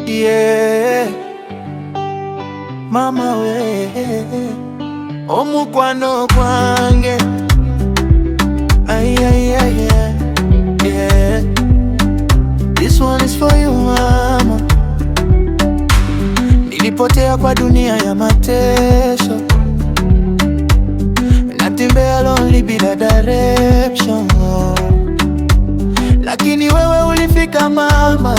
Yeah, mama we omukwano gwange. Ay, ay, ay, ay, yeah. This one is for you mama. Nilipotea kwa dunia ya mateso, natembea lonely bila direction, lakini wewe ulifika mama,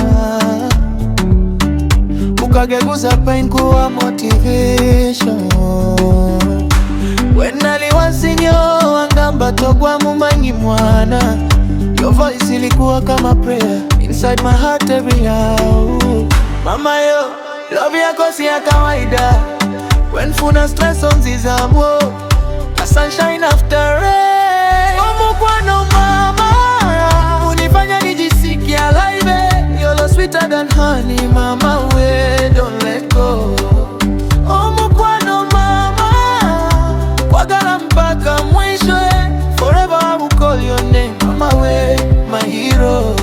ukageuza pain kuwa motivation. When aliwasinyo angamba togwa mumanyi mwana, your voice ilikuwa kama prayer inside my heart every hour. Mama yo, love yako si ya kawaida. When funa stress on zizamo, a sunshine after rain. Omukwano mama, unifanya nijisikie alive. You're sweeter than honey mama, we don't let go. Omukwano mama, kwagala mpaka mwisho. Forever I will call your name mama, we my hero.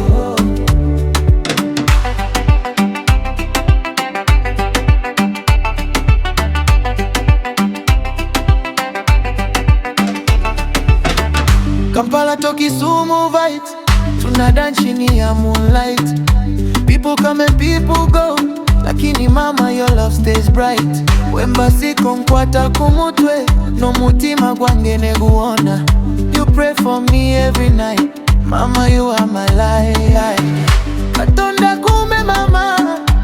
Kampala to Kisumu vibes, tunadance chini ya moonlight. People come and people go, lakini mama your love stays bright. Wemba siko nkwata kumutwe, no mutima gwange neguona. You pray for me every night, mama you are my life. Katonda kume mama,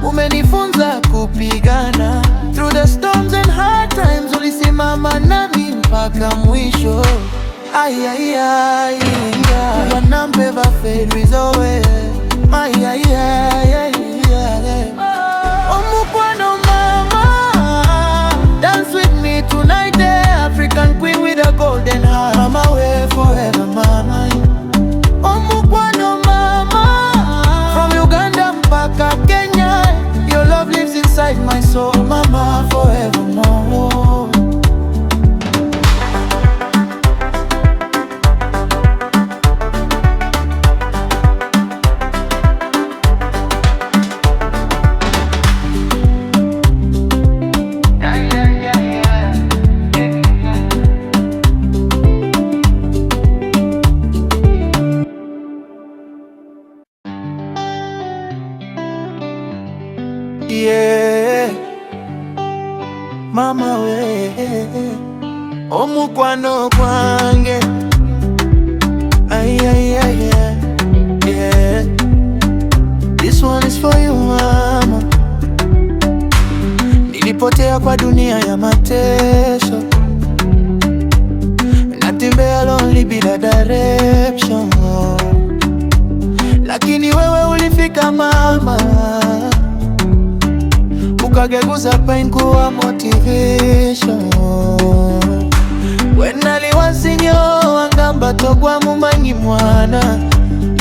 umenifunza kupigana. Through the storms and hard times, ulisimama nami mpaka mwisho. Ay, ay, ay, ay, your number never fade with away. Ay, ay, ay, ay, ay. Omukwano mama, dance with me tonight, African queen with a golden heart. Mama, way forever, mama. Omukwano mama, from Uganda mpaka Kenya, your love lives inside my soul, mama, forevermore. Yeah, mama we omukwano gwange. Ay, ay, ay, ay, yeah. This one is for you mama. Nilipotea kwa dunia ya mateso, natembea lonely bila direction, lakini wewe ulifika mama, ukageuza pain kuwa motivation. When aliwasinyo angamba togwa mumanyi mwana,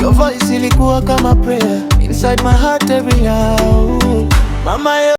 your voice ilikuwa kama prayer inside my heart every hour. Mama yo